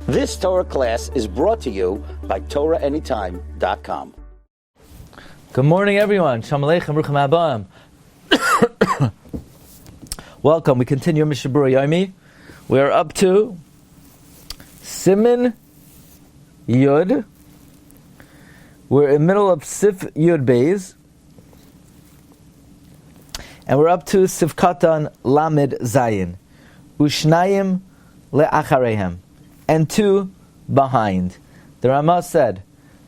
This Torah class is brought to you by TorahAnytime.com. Good morning, everyone. Shalom Aleichem, Ruchim Abam. Welcome. We continue Mishna Berura Yomi. We are up to Siman Yud. We're in the middle of Sif Yud Beis. And we're up to Sivkatan Lamed Zayin. Ushnayim le'acharehem. And two behind. The Ramah said,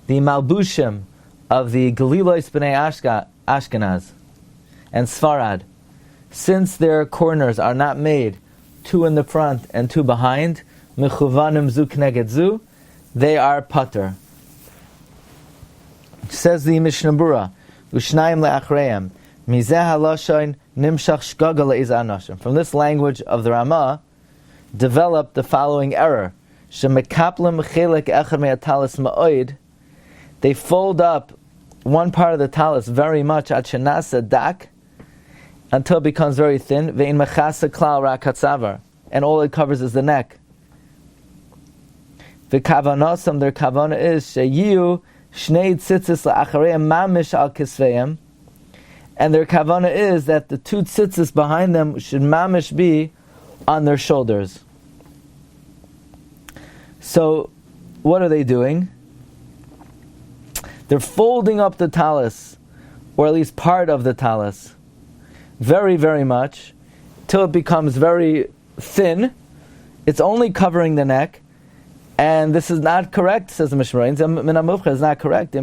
the Malbushim of the Galilois B'nai Ashkenaz and Sfarad, since their corners are not made, two in the front and two behind, Mechuvanim zu k'neged zu, they are pater. Says the Mishna Berura, Ushnayim le'acharehem. From this language of the Ramah, developed the following error. They fold up one part of the talis very much until it becomes very thin, and all it covers is the neck. Their kavana is sheyu shnei tzitzis la'achareim mamish al kisveim. And their kavana is that the two tzitzis behind them should mamish be on their shoulders. So, what are they doing? They're folding up the talis, or at least part of the talis, very, very much, till it becomes very thin. It's only covering the neck, and this is not correct, says the Mishna Berura. It's not correct.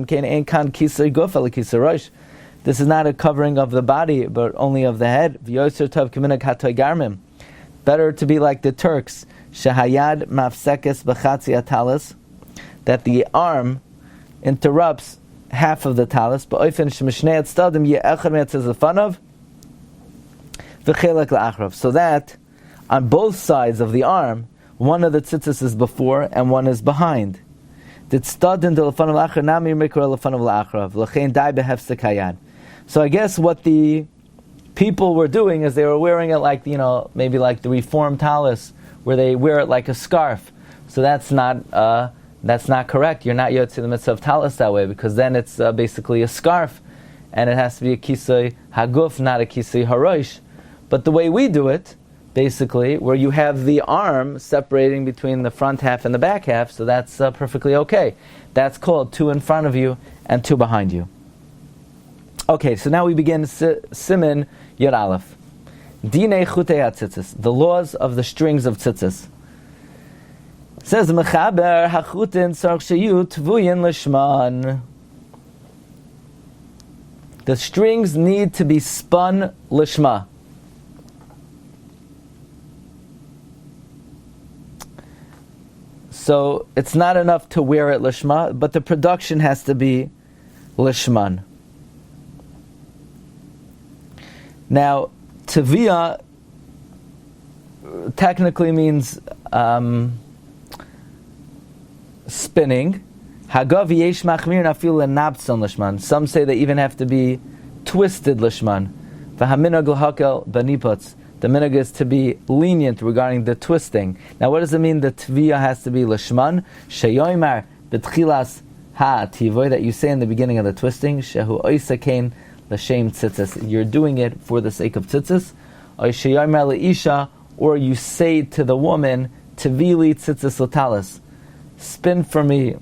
This is not a covering of the body, but only of the head. Better to be like the Turks, shehayad mafsekes b'chatzi atalis, that the arm interrupts half of the talis, b'oifen shemishnei tzdadim ye'echad me'atzizafanav v'chelek la'achrav, so that on both sides of the arm, one of the tzitzis is before and one is behind. The tzdadim de l'fanav la'achrav nami mikra l'fanav la'achrav l'chein dai behefsek hayad. So I guess what the people were doing is they were wearing it like, maybe like the Reformed talis, where they wear it like a scarf. So that's not correct. You're not yotze the mitzvah of talis that way, because then it's basically a scarf, and it has to be a kisei haguf, not a kisei harosh. But the way we do it, basically, where you have the arm separating between the front half and the back half, so that's perfectly okay. That's called two in front of you and two behind you. Okay, so now we begin Siman Yud Aleph. Dinei chutei tzitzis, the laws of the strings of tzitzis. Says Mechaber hachutin tzarich sheyu tvuyin lishman. The strings need to be spun lishma. So it's not enough to wear it lishma, but the production has to be lishman. Now, teviyah technically means spinning. Hagav yesh machmir nafil lenabtzon lishman. Some say they even have to be twisted lishman. V'haminag l'hakel b'nipotz. The minhag is to be lenient regarding the twisting. Now, what does it mean that teviyah has to be lishman? Sheyoymar b'tchilas ha'tivoy, that you say in the beginning of the twisting, shehu oisakein l'shem tzitzis. You're doing it for the sake of tzitzis. Or you say to the woman, Tevili tzitzis l'talis. Spin for me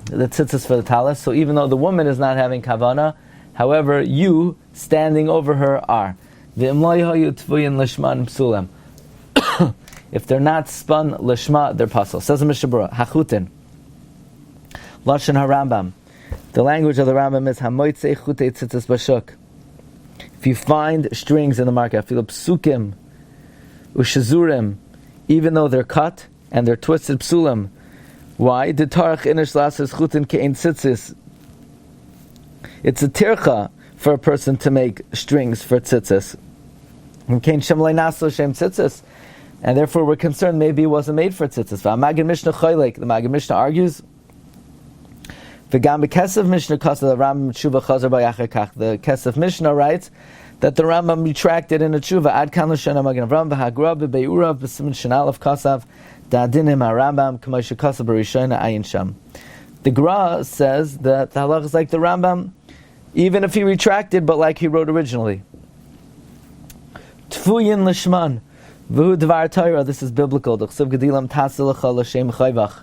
the tzitzis for the talis. So even though the woman is not having kavana, however, you, standing over her, are. If they're not spun lishma, they're pasul. Says the Mishna Berura, hachutin. Lashon harambam. The language of the Rambam is hamoitzei chutei tzitzis bashuk. If you find strings in the market, feel psukim, ushazurim, even though they're cut and they're twisted psulim. Why? The tarach inish lasses chutin kein tzitzis. It's a tircha for a person to make strings for tzitzis. And therefore we're concerned maybe it wasn't made for tzitzis. The Maggid Mishnah argues, the Kesef Mishnah writes that the Rambam retracted in a tshuva ad kan l'shana magen Avram v'hagra b'be'ura b'simin shenal of kasav Da'adinim Rambam K'moshe Kasa B'Rishona Ayin Sham. The Gra says that the halach is like the Rambam, even if he retracted, but like he wrote originally. Tfuyin Lishman V'hu Dvar Torah. This is biblical. D'chsav Gedilim Tasilcha L'Shem Chayvach.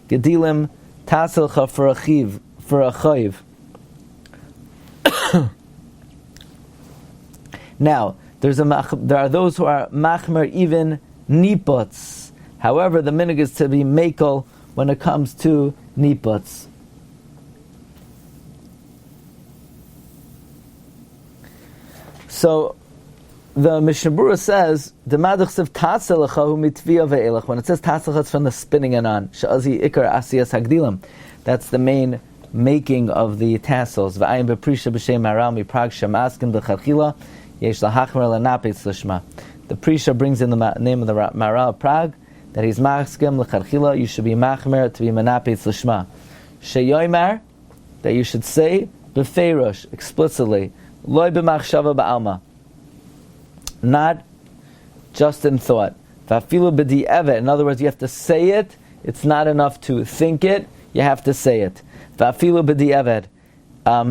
Gedilim Tasilcha for a chiv, for a chayv. Now, there are those who are machmer even nipots. However, the minhag is to be mekel when it comes to nipots. So, the Mishna Berura says, when it says taselacha, it's from the spinning anan. Sha'azi ikar asiyas hagdilim. That's the main making of the tassels. V'ayim beprisha b'shem maral miprag shemaskin b'chalchila yesh lahachmer lanapetz lishma. The prisha brings in the name of the maral of Prague that he's maskim l'chalchila. You should be machmer to be manapetz lishma. Sheyoymar, that you should say b'feirosh, explicitly, loy b'machshava ba'alma, not just in thought. V'afilu b'di'evet. In other words, you have to say it. It's not enough to think it. You have to say it. V'afilu b'di'eved.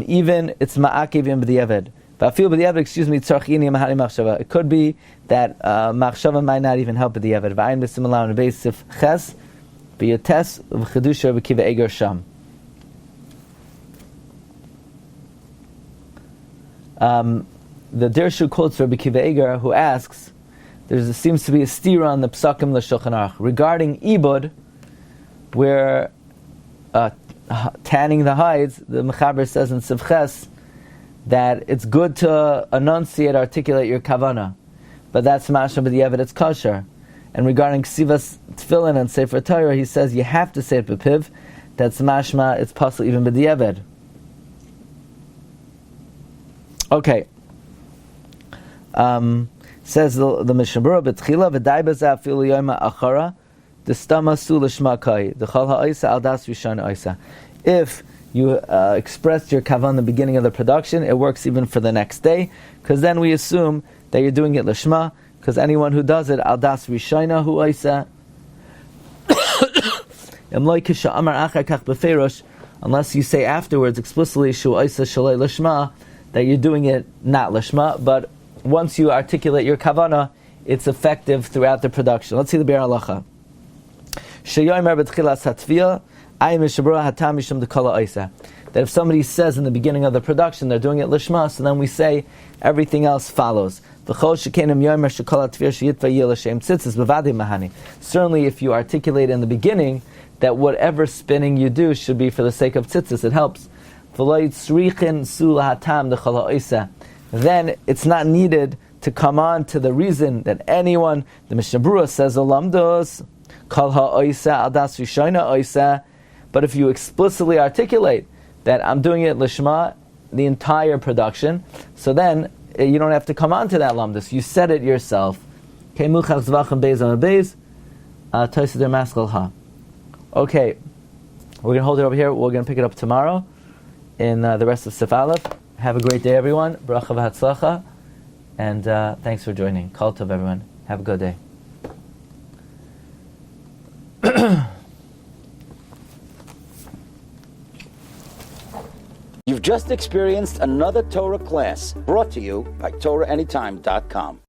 Even it's ma'akivim b'di'eved. V'afilu b'di'eved, excuse me, tzarchini mahari machshava. It could be that machshava might not even help b'di'eved. V'ayin b'simulam b'eisif ches b'yotes v'chedusha b'kiva eger sham. The Dirshu quotes Rabbi Kiva Eger, who asks, there seems to be a stira on the Psakim l'Shulchan Aruch regarding ibud, where tanning the hides, the Mechaber says in Sivches that it's good to enunciate, articulate your kavana, but that's mashma b'di'evet, it's kosher. And regarding Ksivas Tefillin and Sefer Torah, he says you have to say it b'piv, that's mashma, it's possible even b'di'evet. Okay. Says the Mishna Berura, "B'tchila v'day b'zeh afilu yoyma achara, d'stama su l'shma kai, d'chol ha'oisa al das rishon oisa." If you expressed your kavan in the beginning of the production, it works even for the next day, because then we assume that you're doing it l'shma, because anyone who does it al das rishona hu oisa, emloy kisha amar achar kach b'feirosh, unless you say afterwards explicitly shu oisa shalei l'shma, that you're doing it not l'shma, but once you articulate your kavana, it's effective throughout the production. Let's see the Biur Halacha. Sheyomer b'tchilas hatvia, ayim mishabura hatam mishum dekala oisa. That if somebody says in the beginning of the production they're doing it lishma, so then we say everything else follows. Certainly, if you articulate in the beginning that whatever spinning you do should be for the sake of tzitzis, it helps. Then it's not needed to come on to the reason that anyone, the Mishna Berura says, Olamdos, Kal ha'oisa al das rishona oisa, but if you explicitly articulate that I'm doing it lishma, the entire production, so then you don't have to come on to that lamdas. You said it yourself. Okay, we're going to hold it over here. We're going to pick it up tomorrow in the rest of Sif Aleph. Have a great day, everyone. Bracha v'hatzlacha. And thanks for joining. Kol tov, everyone. Have a good day. You've just experienced another Torah class brought to you by TorahAnytime.com.